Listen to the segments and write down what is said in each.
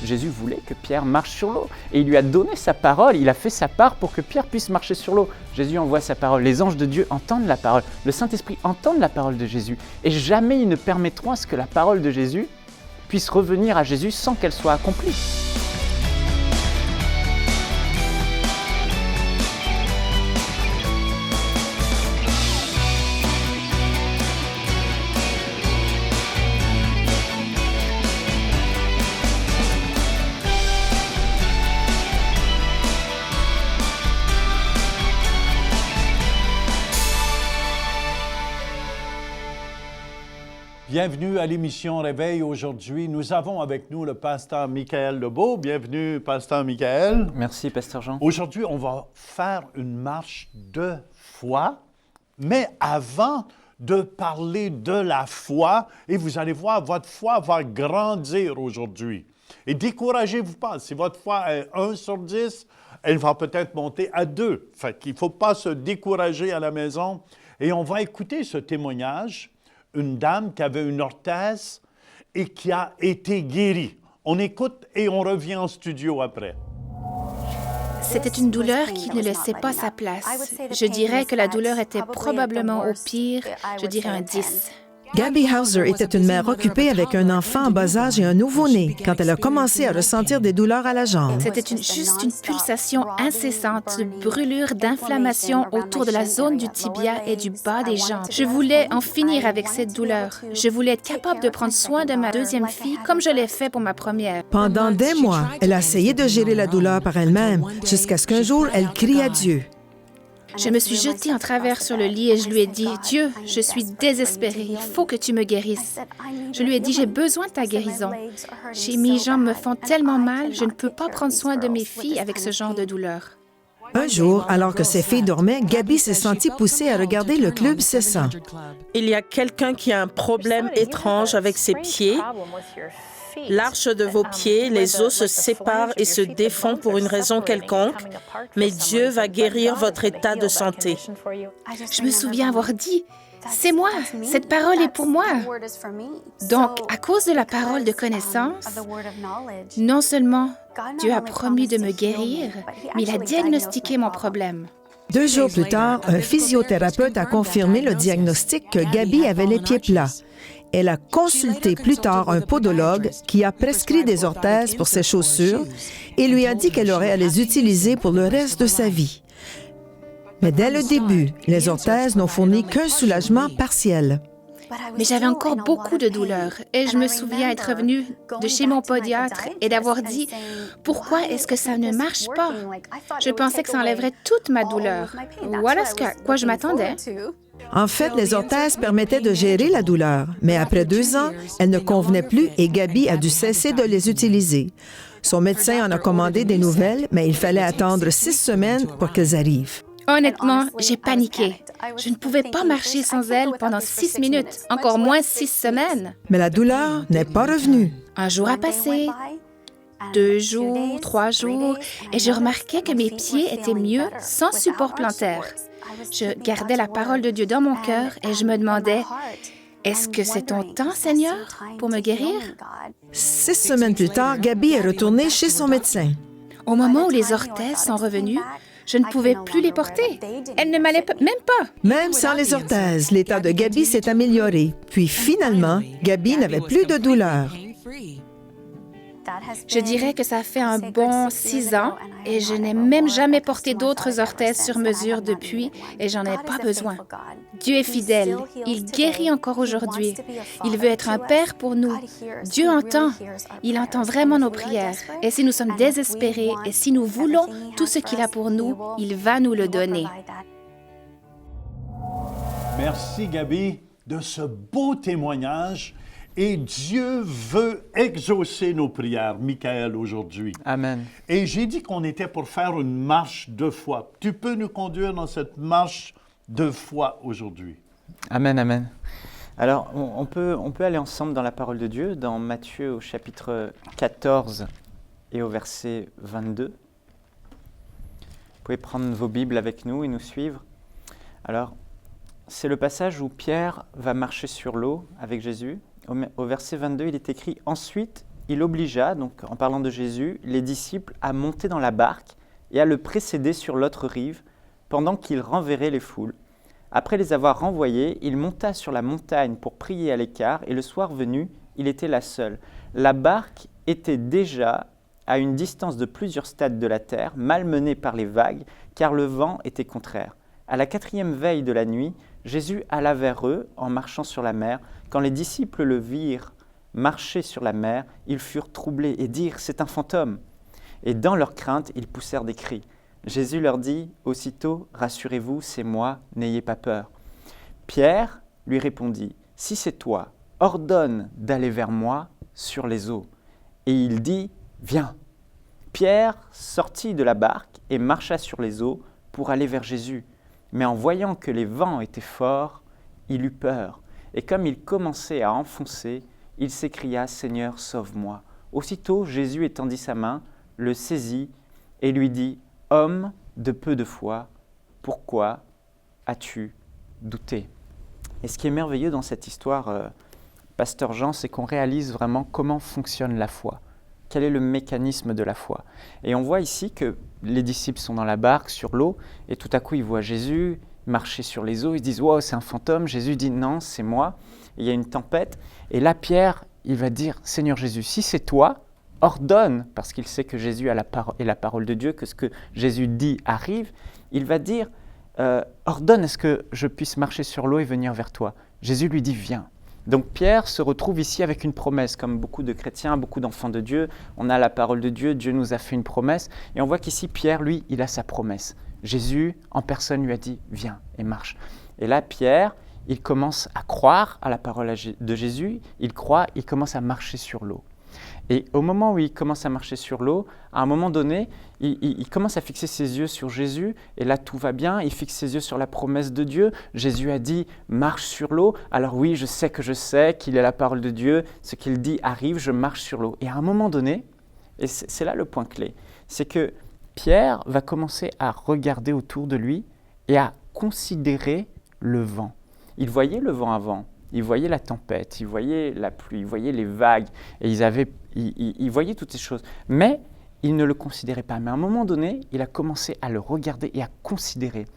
Jésus voulait que Pierre marche sur l'eau. Et il lui a donné sa parole, il a fait sa part pour que Pierre puisse marcher sur l'eau. Jésus envoie sa parole, les anges de Dieu entendent la parole, le Saint-Esprit entend la parole de Jésus. Et jamais ils ne permettront à ce que la parole de Jésus puisse revenir à Jésus sans qu'elle soit accomplie. Bienvenue à l'émission Réveil. Aujourd'hui, nous avons avec nous le pasteur Michael Lebeau. Bienvenue, pasteur Michael. Merci, pasteur Jean. Aujourd'hui, on va faire une marche de foi, mais avant de parler de la foi, et vous allez voir, votre foi va grandir aujourd'hui. Et découragez-vous pas. Si votre foi est 1 sur 10, elle va peut-être monter à 2. Fait qu'il ne faut pas se décourager à la maison. Et on va écouter ce témoignage. Une dame qui avait une orthèse et qui a été guérie. On écoute et on revient en studio après. C'était une douleur qui ne laissait pas sa place. Je dirais que la douleur était probablement au pire, je dirais un 10. Gabby Hauser était une mère occupée avec un enfant en bas âge et un nouveau-né quand elle a commencé à ressentir des douleurs à la jambe. C'était juste une pulsation incessante de brûlure, d'inflammation autour de la zone du tibia et du bas des jambes. Je voulais en finir avec cette douleur. Je voulais être capable de prendre soin de ma deuxième fille comme je l'ai fait pour ma première. Pendant des mois, elle a essayé de gérer la douleur par elle-même jusqu'à ce qu'un jour, elle crie à Dieu. Je me suis jetée en travers sur le lit et je lui ai dit, « Dieu, je suis désespérée, il faut que tu me guérisses. » Je lui ai dit, « J'ai besoin de ta guérison. Mes jambes me font tellement mal, je ne peux pas prendre soin de mes filles avec ce genre de douleur. » Un jour, alors que ses filles dormaient, Gabby s'est sentie poussée à regarder le club 600. Il y a quelqu'un qui a un problème étrange avec ses pieds. L'arche de vos pieds, les os se séparent et se défont pour une raison quelconque, mais Dieu va guérir votre état de santé. Je me souviens avoir dit, « C'est moi, cette parole est pour moi. » Donc, à cause de la parole de connaissance, non seulement Dieu a promis de me guérir, mais il a diagnostiqué mon problème. 2 jours plus tard, un physiothérapeute a confirmé le diagnostic que Gabby avait les pieds plats. Elle a consulté plus tard un podologue qui a prescrit des orthèses pour ses chaussures et lui a dit qu'elle aurait à les utiliser pour le reste de sa vie. Mais dès le début, les orthèses n'ont fourni qu'un soulagement partiel. Mais j'avais encore beaucoup de douleurs et je me souviens être revenue de chez mon podiatre et d'avoir dit « Pourquoi est-ce que ça ne marche pas? » Je pensais que ça enlèverait toute ma douleur. Voilà à quoi je m'attendais. En fait, les orthèses permettaient de gérer la douleur, mais après 2 ans, elles ne convenaient plus et Gabby a dû cesser de les utiliser. Son médecin en a commandé des nouvelles, mais il fallait attendre 6 semaines pour qu'elles arrivent. Honnêtement, j'ai paniqué. Je ne pouvais pas marcher sans elle pendant 6 minutes, encore moins 6 semaines. Mais la douleur n'est pas revenue. Un jour a passé, 2 jours, 3 jours, et je remarquais que mes pieds étaient mieux sans support plantaire. Je gardais la parole de Dieu dans mon cœur et je me demandais, est-ce que c'est ton temps, Seigneur, pour me guérir? 6 semaines plus tard, Gabby est retournée chez son médecin. Au moment où les orthèses sont revenues, je ne pouvais plus les porter. Elles ne m'allaient même pas. Même sans les orthèses, l'état de Gabby s'est amélioré. Puis finalement, Gabby n'avait plus de douleur. Je dirais que ça fait un bon 6 ans et je n'ai même jamais porté d'autres orthèses sur mesure depuis et j'en ai pas besoin. Dieu est fidèle. Il guérit encore aujourd'hui. Il veut être un père pour nous. Dieu entend. Il entend vraiment nos prières. Et si nous sommes désespérés et si nous voulons tout ce qu'il a pour nous, il va nous le donner. Merci, Gabby, de ce beau témoignage. Et Dieu veut exaucer nos prières, Michael, aujourd'hui. Amen. Et j'ai dit qu'on était pour faire une marche de foi. Tu peux nous conduire dans cette marche de foi aujourd'hui. Amen, amen. Alors, on peut aller ensemble dans la parole de Dieu, dans Matthieu au chapitre 14 et au verset 22. Vous pouvez prendre vos Bibles avec nous et nous suivre. Alors, c'est le passage où Pierre va marcher sur l'eau avec Jésus. Au verset 22, il est écrit « Ensuite, il obligea, donc en parlant de Jésus, les disciples à monter dans la barque et à le précéder sur l'autre rive, pendant qu'il renverrait les foules. Après les avoir renvoyés, il monta sur la montagne pour prier à l'écart, et le soir venu, il était là seul. La barque était déjà à une distance de plusieurs stades de la terre, malmenée par les vagues, car le vent était contraire. À la 4e veille de la nuit, Jésus alla vers eux en marchant sur la mer. Quand les disciples le virent marcher sur la mer, ils furent troublés et dirent « C'est un fantôme !» Et dans leur crainte, ils poussèrent des cris. Jésus leur dit aussitôt « Rassurez-vous, c'est moi, n'ayez pas peur. » Pierre lui répondit « Si c'est toi, ordonne d'aller vers moi sur les eaux. » Et il dit « Viens !» Pierre sortit de la barque et marcha sur les eaux pour aller vers Jésus. Mais en voyant que les vents étaient forts, il eut peur. Et comme il commençait à enfoncer, il s'écria « Seigneur, sauve-moi !» Aussitôt, Jésus étendit sa main, le saisit et lui dit « Homme de peu de foi, pourquoi as-tu douté ?» Et ce qui est merveilleux dans cette histoire, Pasteur Jean, c'est qu'on réalise vraiment comment fonctionne la foi. Quel est le mécanisme de la foi? Et on voit ici que les disciples sont dans la barque, sur l'eau, et tout à coup ils voient Jésus marcher sur les eaux, ils se disent « Wow, c'est un fantôme !» Jésus dit « Non, c'est moi !» Il y a une tempête, et là Pierre, il va dire « Seigneur Jésus, si c'est toi, ordonne !» parce qu'il sait que Jésus est la parole de Dieu, que ce que Jésus dit arrive, il va dire « Ordonne, est-ce que je puisse marcher sur l'eau et venir vers toi ?» Jésus lui dit « Viens !» Donc Pierre se retrouve ici avec une promesse, comme beaucoup de chrétiens, beaucoup d'enfants de Dieu. On a la parole de Dieu, Dieu nous a fait une promesse. Et on voit qu'ici, Pierre, lui, il a sa promesse. Jésus, en personne, lui a dit « Viens et marche ». Et là, Pierre, il commence à croire à la parole de Jésus, il croit, il commence à marcher sur l'eau. Et au moment où il commence à marcher sur l'eau, à un moment donné, il commence à fixer ses yeux sur Jésus, et là tout va bien, il fixe ses yeux sur la promesse de Dieu. Jésus a dit « marche sur l'eau ». Alors oui, je sais qu'il est la parole de Dieu, ce qu'il dit arrive, je marche sur l'eau. Et à un moment donné, et c'est là le point clé, c'est que Pierre va commencer à regarder autour de lui et à considérer le vent. Il voyait le vent avant. Ils voyaient la tempête, ils voyaient la pluie, ils voyaient les vagues, et ils voyaient toutes ces choses. Mais ils ne le considéraient pas. Mais à un moment donné, il a commencé à le regarder et à considérer.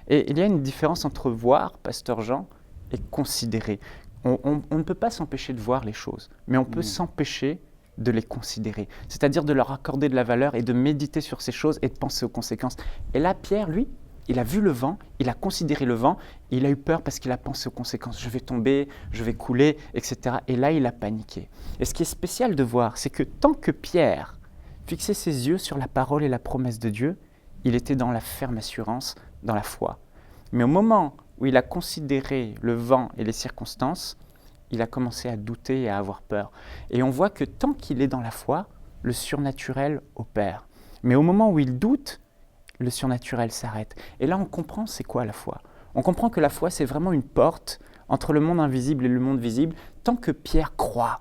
Et il y a une différence entre voir, Pasteur Jean, et considérer. On ne peut pas s'empêcher de voir les choses, mais on peut s'empêcher de les considérer. C'est-à-dire de leur accorder de la valeur et de méditer sur ces choses et de penser aux conséquences. Et là, Pierre, lui, il a vu le vent, il a considéré le vent, il a eu peur parce qu'il a pensé aux conséquences. Je vais tomber, je vais couler, etc. Et là, il a paniqué. Et ce qui est spécial de voir, c'est que tant que Pierre fixait ses yeux sur la parole et la promesse de Dieu, il était dans la ferme assurance, dans la foi. Mais au moment où il a considéré le vent et les circonstances, il a commencé à douter et à avoir peur. Et on voit que tant qu'il est dans la foi, le surnaturel opère. Mais au moment où il doute, le surnaturel s'arrête. Et là, on comprend c'est quoi la foi. On comprend que la foi, c'est vraiment une porte entre le monde invisible et le monde visible. Tant que Pierre croit,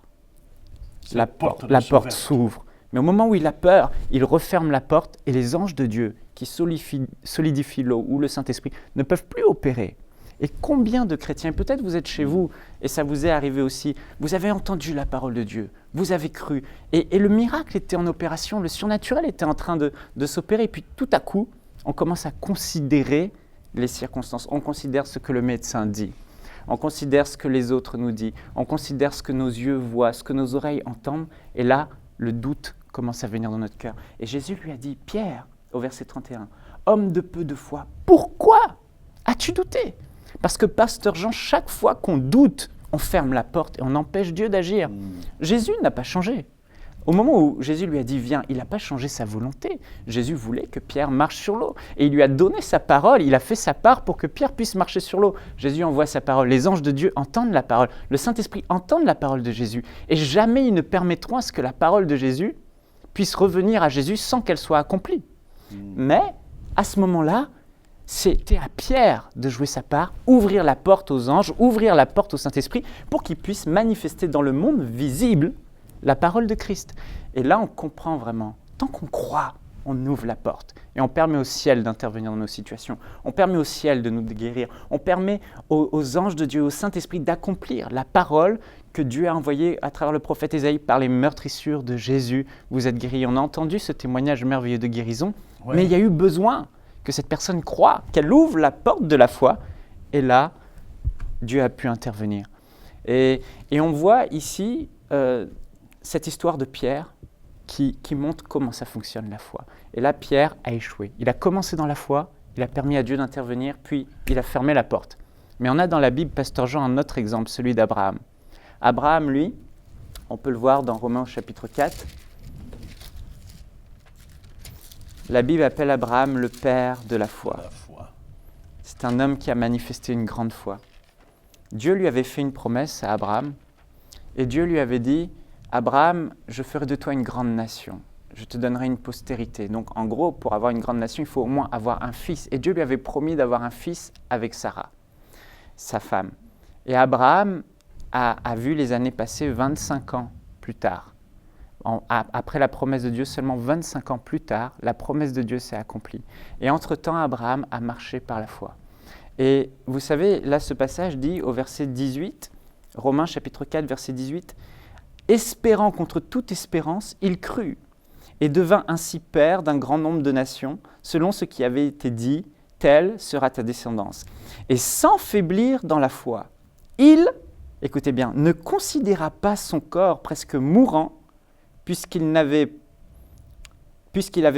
la porte s'ouvre. Mais au moment où il a peur, il referme la porte et les anges de Dieu qui solidifient l'eau ou le Saint-Esprit ne peuvent plus opérer. Et combien de chrétiens, peut-être vous êtes chez vous et ça vous est arrivé aussi, vous avez entendu la parole de Dieu, vous avez cru et le miracle était en opération, le surnaturel était en train de s'opérer et puis tout à coup, on commence à considérer les circonstances, on considère ce que le médecin dit, on considère ce que les autres nous disent, on considère ce que nos yeux voient, ce que nos oreilles entendent et là, le doute commence à venir dans notre cœur. Et Jésus lui a dit, Pierre, au verset 31, « Homme de peu de foi, pourquoi as-tu douté ?» Parce que, Pasteur Jean, chaque fois qu'on doute, on ferme la porte et on empêche Dieu d'agir. Jésus n'a pas changé. Au moment où Jésus lui a dit « Viens », il n'a pas changé sa volonté. Jésus voulait que Pierre marche sur l'eau. Et il lui a donné sa parole, il a fait sa part pour que Pierre puisse marcher sur l'eau. Jésus envoie sa parole. Les anges de Dieu entendent la parole. Le Saint-Esprit entend la parole de Jésus. Et jamais ils ne permettront à ce que la parole de Jésus puisse revenir à Jésus sans qu'elle soit accomplie. Mais, à ce moment-là, c'était à Pierre de jouer sa part, ouvrir la porte aux anges, ouvrir la porte au Saint-Esprit pour qu'il puisse manifester dans le monde visible la parole de Christ. Et là, on comprend vraiment, tant qu'on croit, on ouvre la porte et on permet au ciel d'intervenir dans nos situations. On permet au ciel de nous guérir. On permet aux anges de Dieu, au Saint-Esprit d'accomplir la parole que Dieu a envoyé à travers le prophète Ésaïe par les meurtrissures de Jésus, vous êtes guéris. On a entendu ce témoignage merveilleux de guérison, mais il y a eu besoin que cette personne croie, qu'elle ouvre la porte de la foi, et là, Dieu a pu intervenir. Et on voit ici cette histoire de Pierre qui montre comment ça fonctionne la foi. Et là, Pierre a échoué. Il a commencé dans la foi, il a permis à Dieu d'intervenir, puis il a fermé la porte. Mais on a dans la Bible, Pasteur Jean, un autre exemple, celui d'Abraham. Abraham, lui, on peut le voir dans Romains chapitre 4. La Bible appelle Abraham le père de la foi. C'est un homme qui a manifesté une grande foi. Dieu lui avait fait une promesse à Abraham, et Dieu lui avait dit, Abraham, je ferai de toi une grande nation, je te donnerai une postérité. Donc en gros, pour avoir une grande nation, il faut au moins avoir un fils. Et Dieu lui avait promis d'avoir un fils avec Sarah, sa femme. Et Abraham a vu les années passer 25 ans plus tard. Après la promesse de Dieu, seulement 25 ans plus tard, la promesse de Dieu s'est accomplie. Et entre-temps, Abraham a marché par la foi. Et vous savez, là, ce passage dit au verset 18, Romains chapitre 4, verset 18, « Espérant contre toute espérance, il crut, et devint ainsi père d'un grand nombre de nations, selon ce qui avait été dit, telle sera ta descendance. Et sans faiblir dans la foi, il, écoutez bien, ne considéra pas son corps presque mourant, puisqu'il avait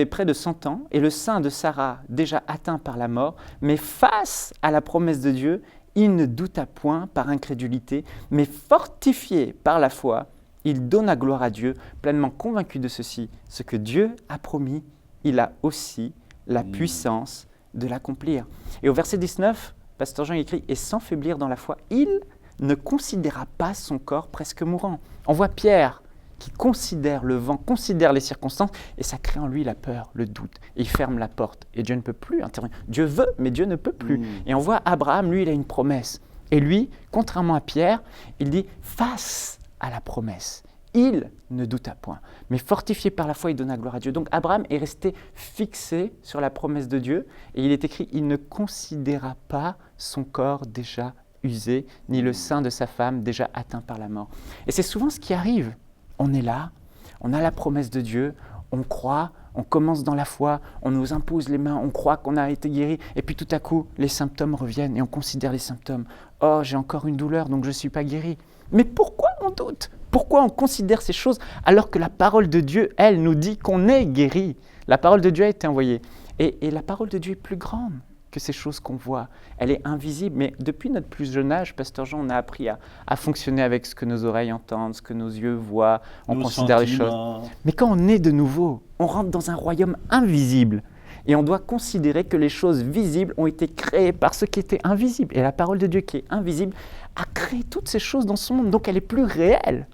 près de 100 ans, et le sein de Sarah déjà atteint par la mort, mais face à la promesse de Dieu, il ne douta point par incrédulité, mais fortifié par la foi, il donna gloire à Dieu, pleinement convaincu de ceci, ce que Dieu a promis, il a aussi la puissance de l'accomplir. Et au verset 19, Pasteur Jean écrit « Et sans faiblir dans la foi, il ne considéra pas son corps presque mourant. » On voit Pierre qui considère le vent, considère les circonstances, et ça crée en lui la peur, le doute. Et il ferme la porte, et Dieu ne peut plus intervenir. Dieu veut, mais Dieu ne peut plus. Et on voit Abraham, lui, il a une promesse. Et lui, contrairement à Pierre, il dit « face à la promesse ». Il ne douta point, mais fortifié par la foi, il donna gloire à Dieu. Donc Abraham est resté fixé sur la promesse de Dieu, et il est écrit « Il ne considéra pas son corps déjà usé, ni le sein de sa femme déjà atteint par la mort. » Et c'est souvent ce qui arrive. On est là, on a la promesse de Dieu, on croit, on commence dans la foi, on nous impose les mains, on croit qu'on a été guéri, et puis tout à coup, les symptômes reviennent et on considère les symptômes. « Oh, j'ai encore une douleur, donc je ne suis pas guéri. » Mais pourquoi on doute ? Pourquoi on considère ces choses alors que la parole de Dieu, elle, nous dit qu'on est guéri ? La parole de Dieu a été envoyée. Et la parole de Dieu est plus grande que ces choses qu'on voit. Elle est invisible, mais depuis notre plus jeune âge, Pasteur Jean, on a appris à fonctionner avec ce que nos oreilles entendent, ce que nos yeux voient, on considère les choses. Mais quand on est de nouveau, on rentre dans un royaume invisible. Et on doit considérer que les choses visibles ont été créées par ce qui était invisible. Et la parole de Dieu qui est invisible a créé toutes ces choses dans son monde. Donc elle est plus réelle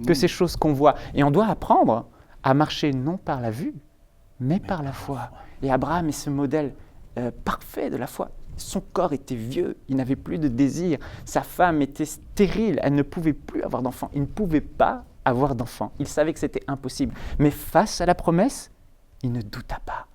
que ces choses qu'on voit. Et on doit apprendre à marcher non par la vue, mais par la foi. Et Abraham est ce modèle parfait de la foi. Son corps était vieux, il n'avait plus de désir. Sa femme était stérile, elle ne pouvait plus avoir d'enfant. Il ne pouvait pas avoir d'enfant. Il savait que c'était impossible. Mais face à la promesse, il ne douta pas.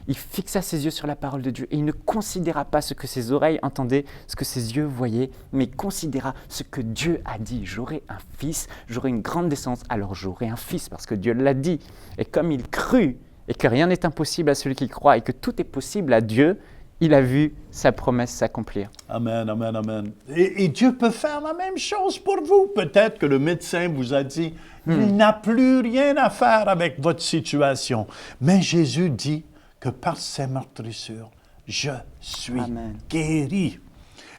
Il fixa ses yeux sur la parole de Dieu et il ne considéra pas ce que ses oreilles entendaient, ce que ses yeux voyaient, mais il considéra ce que Dieu a dit. J'aurai un fils, j'aurai une grande descendance, alors j'aurai un fils parce que Dieu l'a dit. Et comme il crut et que rien n'est impossible à celui qui croit et que tout est possible à Dieu, il a vu sa promesse s'accomplir. Amen, amen, amen. Et Dieu peut faire la même chose pour vous. Peut-être que le médecin vous a dit, il n'a plus rien à faire avec votre situation. Mais Jésus dit que par ses meurtrissures, je suis guéri.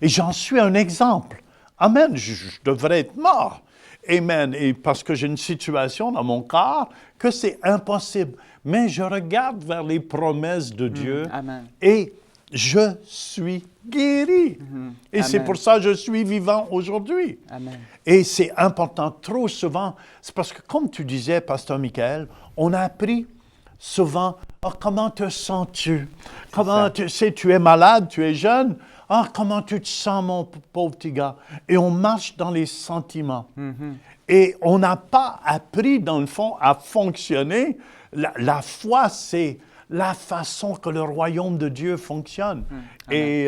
Et j'en suis un exemple. Amen, je devrais être mort. Amen. Et parce que j'ai une situation dans mon corps que c'est impossible. Mais je regarde vers les promesses de Dieu et je suis guéri. Et c'est pour ça que je suis vivant aujourd'hui. Et c'est important. Trop souvent, c'est parce que comme tu disais, Pasteur Michael, on a appris souvent, oh, comment te sens-tu? Comment tu sais, tu es malade, tu es jeune. Ah, comment tu te sens, mon pauvre petit gars? Et on marche dans les sentiments. Et on n'a pas appris, dans le fond, à fonctionner. La foi, c'est la façon que le royaume de Dieu fonctionne. Et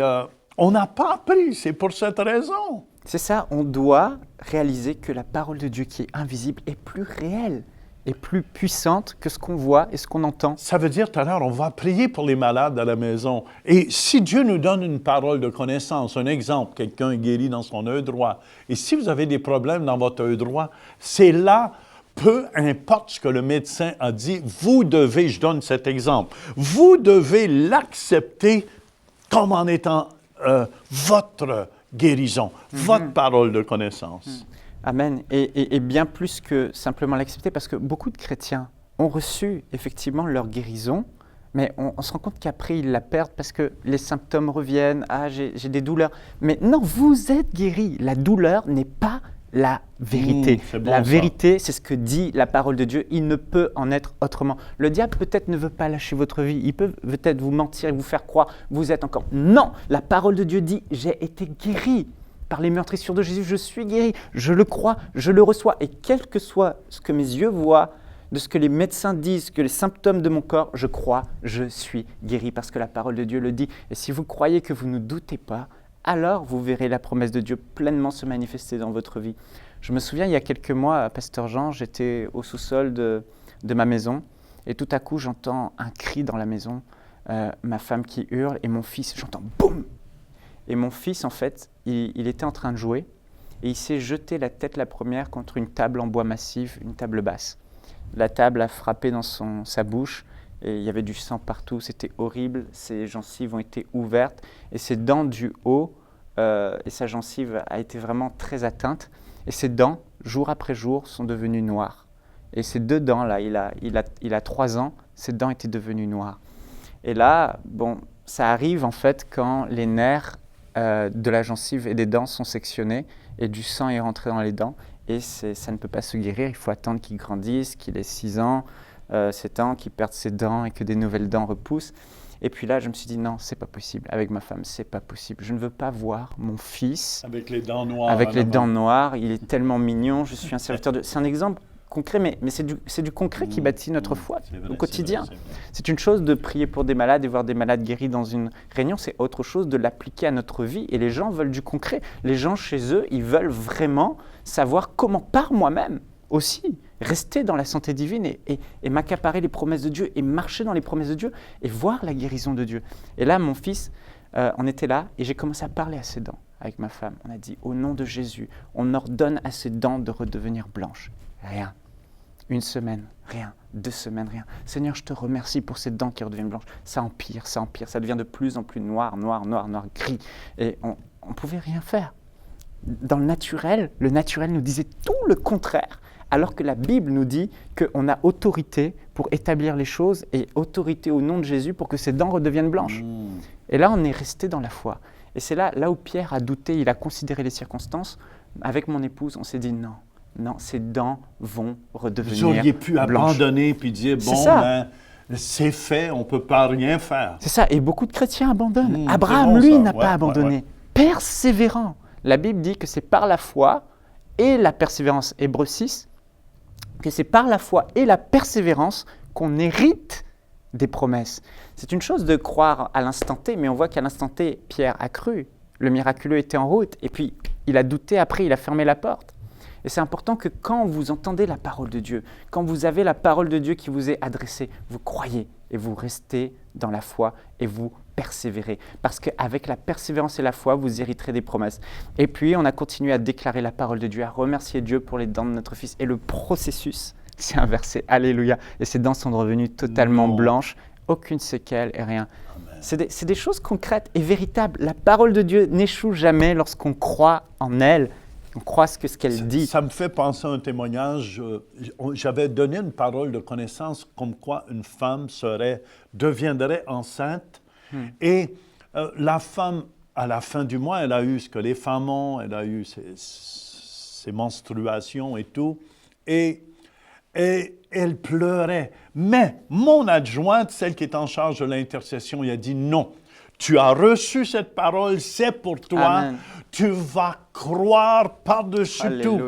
on n'a pas appris, c'est pour cette raison. C'est ça, on doit réaliser que la parole de Dieu qui est invisible est plus réelle, est plus puissante que ce qu'on voit et ce qu'on entend. Ça veut dire tout à l'heure, on va prier pour les malades à la maison. Et si Dieu nous donne une parole de connaissance, un exemple, quelqu'un est guéri dans son œil droit, et si vous avez des problèmes dans votre œil droit, c'est là, peu importe ce que le médecin a dit, vous devez, je donne cet exemple, vous devez l'accepter comme en étant votre guérison, votre parole de connaissance. Amen. Et bien plus que simplement l'accepter, parce que beaucoup de chrétiens ont reçu effectivement leur guérison, mais on se rend compte qu'après ils la perdent parce que les symptômes reviennent, « Ah, j'ai des douleurs ». Mais non, vous êtes guéris. La douleur n'est pas la vérité. La vérité, c'est ce que dit la parole de Dieu. Il ne peut en être autrement. Le diable peut-être ne veut pas lâcher votre vie. Il peut peut-être vous mentir et vous faire croire vous êtes encore. Non, la parole de Dieu dit « J'ai été guéri ». Par les meurtrissures de Jésus, je suis guéri. Je le crois, je le reçois. Et quel que soit ce que mes yeux voient, de ce que les médecins disent, que les symptômes de mon corps, je crois, je suis guéri parce que la parole de Dieu le dit. Et si vous croyez que vous ne doutez pas, alors vous verrez la promesse de Dieu pleinement se manifester dans votre vie. Je me souviens, il y a quelques mois, Pasteur Jean, j'étais au sous-sol de ma maison et tout à coup, j'entends un cri dans la maison, ma femme qui hurle et mon fils, j'entends boum. Et mon fils, en fait, il était en train de jouer et il s'est jeté la tête la première contre une table en bois massif, une table basse. La table a frappé dans sa bouche et il y avait du sang partout, c'était horrible. Ses gencives ont été ouvertes et ses dents du haut et sa gencive a été vraiment très atteinte. Et ses dents, jour après jour, sont devenues noires. Et ces deux dents-là, il a 3 ans, ses dents étaient devenues noires. Et là, bon, ça arrive en fait quand les nerfs de la gencive et des dents sont sectionnés et du sang est rentré dans les dents. Et ça ne peut pas se guérir, il faut attendre qu'il grandisse, qu'il ait 6 ans, 7 ans, qu'il perde ses dents et que des nouvelles dents repoussent. Et puis là, je me suis dit, non, c'est pas possible. Avec ma femme, c'est pas possible. Je ne veux pas voir mon fils avec les dents noires. Avec les dents noires, il est tellement mignon, je suis un serviteur de... C'est un exemple concret, mais c'est du concret qui bâtit notre foi au quotidien. C'est une chose de prier pour des malades et voir des malades guéris dans une réunion, c'est autre chose de l'appliquer à notre vie. Et les gens veulent du concret. Les gens chez eux, ils veulent vraiment savoir comment, par moi-même aussi, rester dans la santé divine et m'accaparer les promesses de Dieu et marcher dans les promesses de Dieu et voir la guérison de Dieu. Et là, mon fils, on était là et j'ai commencé à parler à ses dents avec ma femme. On a dit, au nom de Jésus, on ordonne à ses dents de redevenir blanches. Rien. 1 semaine, rien. 2 semaines, rien. Seigneur, je te remercie pour ces dents qui redeviennent blanches. Ça empire, ça devient de plus en plus noir, gris. Et on ne pouvait rien faire. Dans le naturel nous disait tout le contraire. Alors que la Bible nous dit qu'on a autorité pour établir les choses et autorité au nom de Jésus pour que ces dents redeviennent blanches. Et là, on est resté dans la foi. Et c'est là où Pierre a douté, il a considéré les circonstances. Avec mon épouse, on s'est dit non, ces dents vont redevenir blanches. Vous auriez pu abandonner puis dire, bon, c'est fait, on ne peut pas rien faire. C'est ça, et beaucoup de chrétiens abandonnent. Abraham, lui, n'a pas abandonné. Persévérant. La Bible dit que c'est par la foi et la persévérance, Hébreux 6, que c'est par la foi et la persévérance qu'on hérite des promesses. C'est une chose de croire à l'instant T, mais on voit qu'à l'instant T, Pierre a cru. Le miraculeux était en route, et puis il a douté après, il a fermé la porte. Et c'est important que quand vous entendez la parole de Dieu, quand vous avez la parole de Dieu qui vous est adressée, vous croyez et vous restez dans la foi et vous persévérez. Parce qu'avec la persévérance et la foi, vous hériterez des promesses. Et puis, on a continué à déclarer la parole de Dieu, à remercier Dieu pour les dents de notre fils. Et le processus s'est inversé. Alléluia. Et ses dents sont revenues totalement blanches, aucune séquelle et rien. C'est des choses concrètes et véritables. La parole de Dieu n'échoue jamais lorsqu'on croit en elle. On croit ce qu'elle dit. Ça me fait penser à un témoignage. J'avais donné une parole de connaissance comme quoi une femme deviendrait enceinte. Et la femme, à la fin du mois, elle a eu ce que les femmes ont, elle a eu ses menstruations et tout. Et elle pleurait. Mais mon adjointe, celle qui est en charge de l'intercession, il a dit non. Tu as reçu cette parole, c'est pour toi. Amen. Tu vas croire par-dessus tout.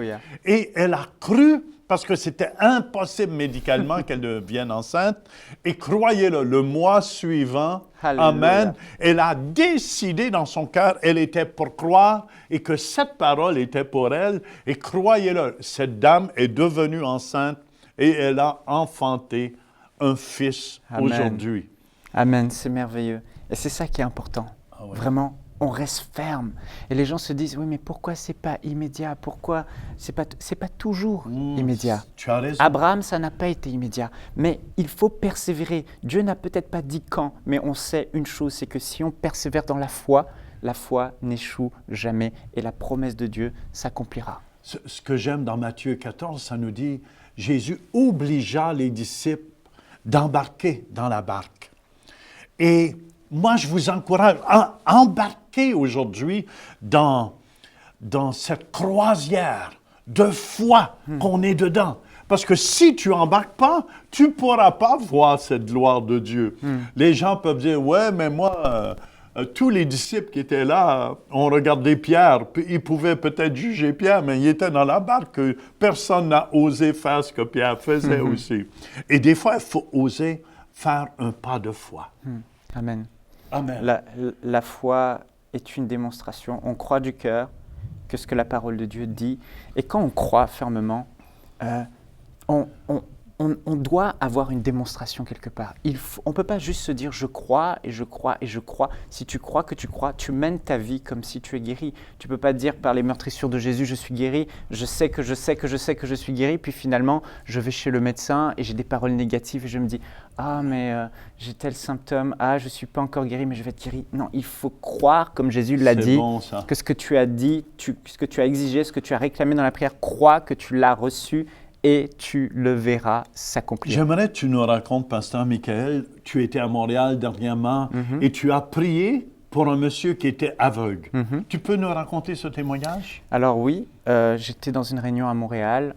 Et elle a cru parce que c'était impossible médicalement qu'elle devienne enceinte. Et croyez-le, le mois suivant, Alléluia. Amen, elle a décidé dans son cœur, elle était pour croire et que cette parole était pour elle. Et croyez-le, cette dame est devenue enceinte et elle a enfanté un fils Amen. aujourd'hui. Amen, c'est merveilleux. Et c'est ça qui est important. Ah ouais. Vraiment, on reste ferme. Et les gens se disent, oui, mais pourquoi c'est pas immédiat? Pourquoi c'est pas toujours immédiat? Tu as raison. Abraham, ça n'a pas été immédiat. Mais il faut persévérer. Dieu n'a peut-être pas dit quand, mais on sait une chose, c'est que si on persévère dans la foi n'échoue jamais et la promesse de Dieu s'accomplira. Ce que j'aime dans Matthieu 14, ça nous dit, Jésus obligea les disciples d'embarquer dans la barque. Et moi, je vous encourage à embarquer aujourd'hui dans cette croisière de foi qu'on est dedans. Parce que si tu n'embarques pas, tu ne pourras pas voir cette gloire de Dieu. Les gens peuvent dire, ouais, mais moi, tous les disciples qui étaient là ont regardé Pierre. Ils pouvaient peut-être juger Pierre, mais il était dans la barque. Personne n'a osé faire ce que Pierre faisait aussi. Et des fois, il faut oser faire un pas de foi. Amen. Amen. La foi est une démonstration. On croit du cœur que ce que la parole de Dieu dit. Et quand on croit fermement, on doit avoir une démonstration quelque part. On ne peut pas juste se dire « je crois et je crois et je crois ». Si tu crois que tu crois, tu mènes ta vie comme si tu es guéri. Tu ne peux pas dire par les meurtrissures de Jésus « je suis guéri », je sais que je suis guéri, puis finalement je vais chez le médecin et j'ai des paroles négatives et je me dis « ah mais j'ai tel symptôme, ah je ne suis pas encore guéri mais je vais être guéri ». Non, il faut croire comme Jésus l'a dit, bon, ça. que ce que tu as dit, ce que tu as exigé, ce que tu as réclamé dans la prière, crois que tu l'as reçu et tu le verras s'accomplir. J'aimerais que tu nous racontes, Pasteur Michael, tu étais à Montréal dernièrement et tu as prié pour un monsieur qui était aveugle. Tu peux nous raconter ce témoignage? Alors oui, j'étais dans une réunion à Montréal,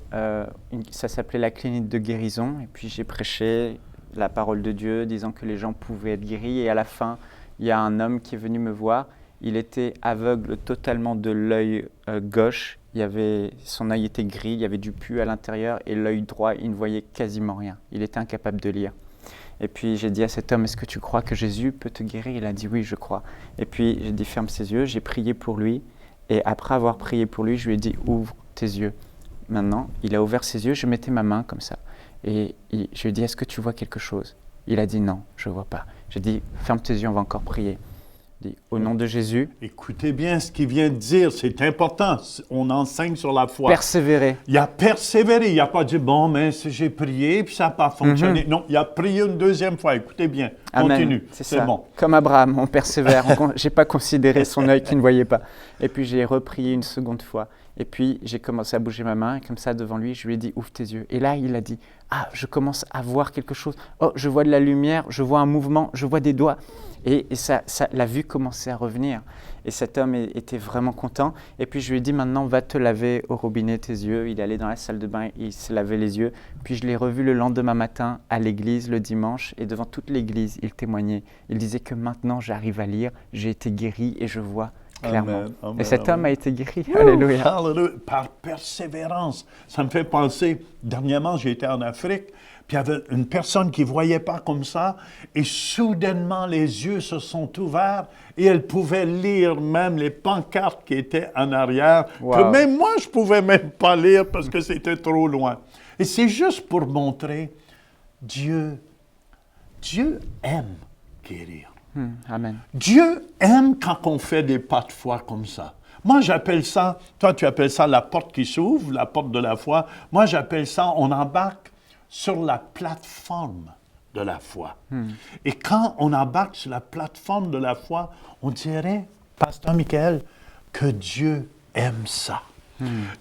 ça s'appelait la clinique de guérison, et puis j'ai prêché la parole de Dieu, disant que les gens pouvaient être guéris, et à la fin, il y a un homme qui est venu me voir, il était aveugle totalement de l'œil gauche, son œil était gris, il y avait du pu à l'intérieur, et l'œil droit, il ne voyait quasiment rien, il était incapable de lire. Et puis j'ai dit à cet homme, est-ce que tu crois que Jésus peut te guérir? Il a dit oui, je crois. Et puis j'ai dit ferme ses yeux, j'ai prié pour lui, et après avoir prié pour lui, je lui ai dit ouvre tes yeux. Maintenant, il a ouvert ses yeux, je mettais ma main comme ça, et je lui ai dit est-ce que tu vois quelque chose? Il a dit non, je ne vois pas. J'ai dit ferme tes yeux, on va encore prier. Dit, au nom de Jésus. Écoutez bien ce qu'il vient de dire, c'est important. On enseigne sur la foi. Persévérer. Il a persévéré, il n'a pas dit, bon, mais j'ai prié, puis ça n'a pas fonctionné. Non, il a prié une deuxième fois. Écoutez bien, continue. Amen. C'est ça. Bon. Comme Abraham, on persévère. Je n'ai pas considéré son œil qui ne voyait pas. Et puis j'ai reprié une seconde fois. Et puis j'ai commencé à bouger ma main, et comme ça devant lui, je lui ai dit, ouvre tes yeux. Et là, il a dit, ah, je commence à voir quelque chose. Oh, je vois de la lumière, je vois un mouvement, je vois des doigts. Et la vue commençait à revenir. Et cet homme était vraiment content. Et puis je lui ai dit, maintenant, va te laver au robinet tes yeux. Il est allé dans la salle de bain, il s'est lavé les yeux. Puis je l'ai revu le lendemain matin à l'église, le dimanche. Et devant toute l'église, il témoignait. Il disait que maintenant, j'arrive à lire, j'ai été guéri et je vois clairement. Amen, amen, et cet homme a été guéri. Ouh, Alléluia. Alléluia. Par persévérance. Ça me fait penser, dernièrement, j'ai été en Afrique, puis il y avait une personne qui ne voyait pas comme ça, et soudainement, les yeux se sont ouverts, et elle pouvait lire même les pancartes qui étaient en arrière, Wow. que même moi, je ne pouvais même pas lire parce que c'était trop loin. Et c'est juste pour montrer, Dieu aime guérir. Amen. Dieu aime quand on fait des pas de foi comme ça. Moi, j'appelle ça, toi, tu appelles ça la porte qui s'ouvre, la porte de la foi. Moi, j'appelle ça, on embarque sur la plateforme de la foi. Et quand on embarque sur la plateforme de la foi, on dirait, Pasteur Michael, que Dieu aime ça.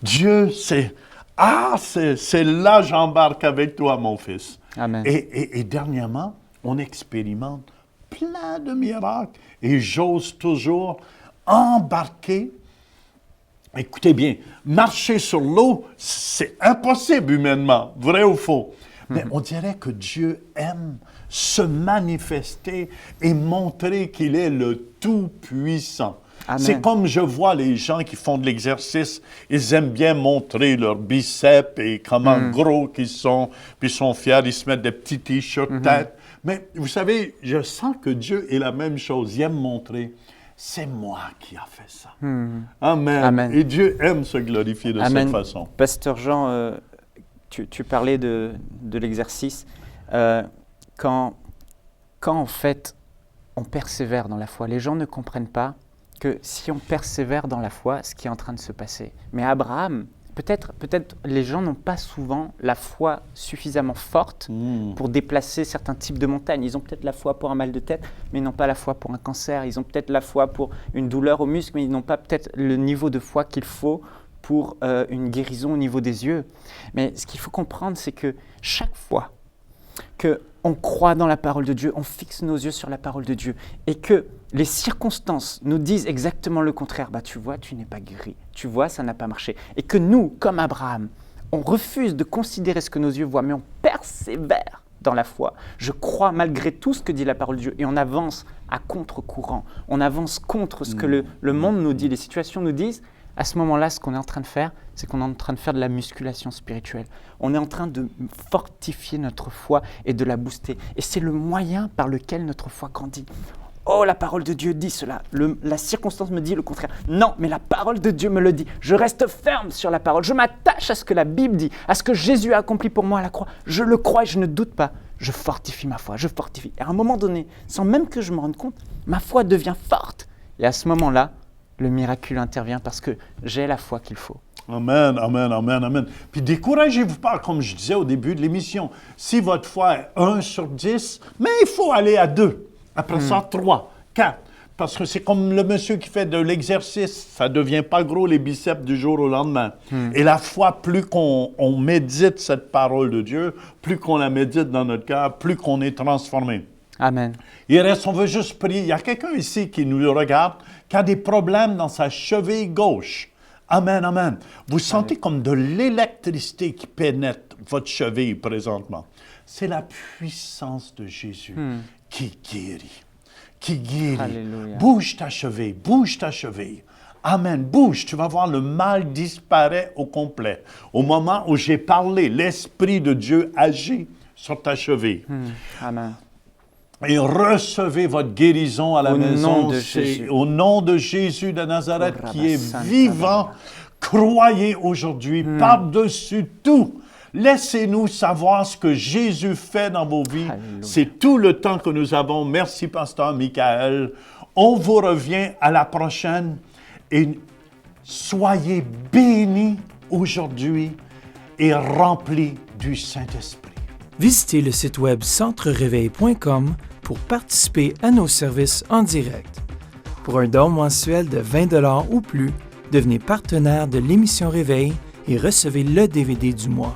Dieu, c'est là j'embarque avec toi, mon fils. Amen. Et dernièrement, on expérimente plein de miracles et j'ose toujours embarquer. Écoutez bien, marcher sur l'eau, c'est impossible humainement, vrai ou faux. Mais on dirait que Dieu aime se manifester et montrer qu'il est le Tout-Puissant. Amen. C'est comme je vois les gens qui font de l'exercice, ils aiment bien montrer leurs biceps et comment gros qu'ils sont, puis ils sont fiers, ils se mettent des petits t-shirts tête. Mais vous savez, je sens que Dieu est la même chose. Il aime montrer, c'est moi qui a fait ça. Amen. Amen. Et Dieu aime se glorifier de Amen. cette façon. Pasteur Jean, tu parlais de l'exercice. Quand en fait on persévère dans la foi, les gens ne comprennent pas que si on persévère dans la foi, ce qui est en train de se passer. Mais Abraham, peut-être les gens n'ont pas souvent la foi suffisamment forte pour déplacer certains types de montagnes. Ils ont peut-être la foi pour un mal de tête, mais ils n'ont pas la foi pour un cancer. Ils ont peut-être la foi pour une douleur au muscle, mais ils n'ont pas peut-être le niveau de foi qu'il faut pour une guérison au niveau des yeux. Mais ce qu'il faut comprendre, c'est que chaque fois qu'on croit dans la parole de Dieu, on fixe nos yeux sur la parole de Dieu et que les circonstances nous disent exactement le contraire. Tu vois, tu n'es pas guéri. Tu vois, ça n'a pas marché. Et que nous, comme Abraham, on refuse de considérer ce que nos yeux voient, mais on persévère dans la foi. Je crois malgré tout ce que dit la parole de Dieu et on avance à contre-courant. On avance contre ce que le monde nous dit, les situations nous disent. À ce moment-là, ce qu'on est en train de faire, c'est qu'on est en train de faire de la musculation spirituelle. On est en train de fortifier notre foi et de la booster. Et c'est le moyen par lequel notre foi grandit. Oh, la parole de Dieu dit cela. La circonstance me dit le contraire. Non, mais la parole de Dieu me le dit. Je reste ferme sur la parole. Je m'attache à ce que la Bible dit, à ce que Jésus a accompli pour moi à la croix. Je le crois et je ne doute pas. Je fortifie ma foi, je fortifie. Et à un moment donné, sans même que je me rende compte, ma foi devient forte. Et à ce moment-là, le miracle intervient parce que j'ai la foi qu'il faut. Amen, amen, amen, amen. Puis découragez-vous pas, comme je disais au début de l'émission. Si votre foi est 1 sur 10, mais il faut aller à 2. Après ça, 3, 4. Parce que c'est comme le monsieur qui fait de l'exercice. Ça ne devient pas gros les biceps du jour au lendemain. Et la foi, plus qu'on médite cette parole de Dieu, plus qu'on la médite dans notre cœur, plus qu'on est transformé. Amen. Il reste, on veut juste prier. Il y a quelqu'un ici qui nous regarde, qui a des problèmes dans sa cheville gauche. Amen, amen. Vous sentez comme de l'électricité qui pénètre votre cheville présentement. C'est la puissance de Jésus qui guérit. Qui guérit. Alléluia. Bouge ta cheville, bouge ta cheville. Amen, bouge, tu vas voir le mal disparaît au complet. Au moment où j'ai parlé, l'Esprit de Dieu agit sur ta cheville. Amen. Et recevez votre guérison à la maison. Nom de Jésus. Au nom de Jésus de Nazareth qui est vivant. Croyez aujourd'hui par-dessus tout. Laissez-nous savoir ce que Jésus fait dans vos vies. Alléluia. C'est tout le temps que nous avons. Merci, Pasteur Michael. On vous revient à la prochaine. Et soyez bénis aujourd'hui et remplis du Saint-Esprit. Visitez le site web centrereveil.com pour participer à nos services en direct. Pour un don mensuel de 20 $ ou plus, devenez partenaire de l'émission Réveil et recevez le DVD du mois.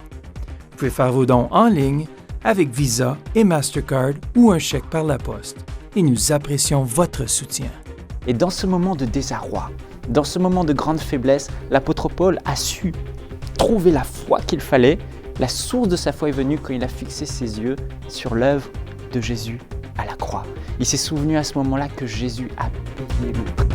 Vous pouvez faire vos dons en ligne avec Visa et Mastercard ou un chèque par la poste. Et nous apprécions votre soutien. Et dans ce moment de désarroi, dans ce moment de grande faiblesse, l'apôtre Paul a su trouver la foi qu'il fallait. La source de sa foi est venue quand il a fixé ses yeux sur l'œuvre de Jésus à la croix. Il s'est souvenu à ce moment-là que Jésus a payé le prix.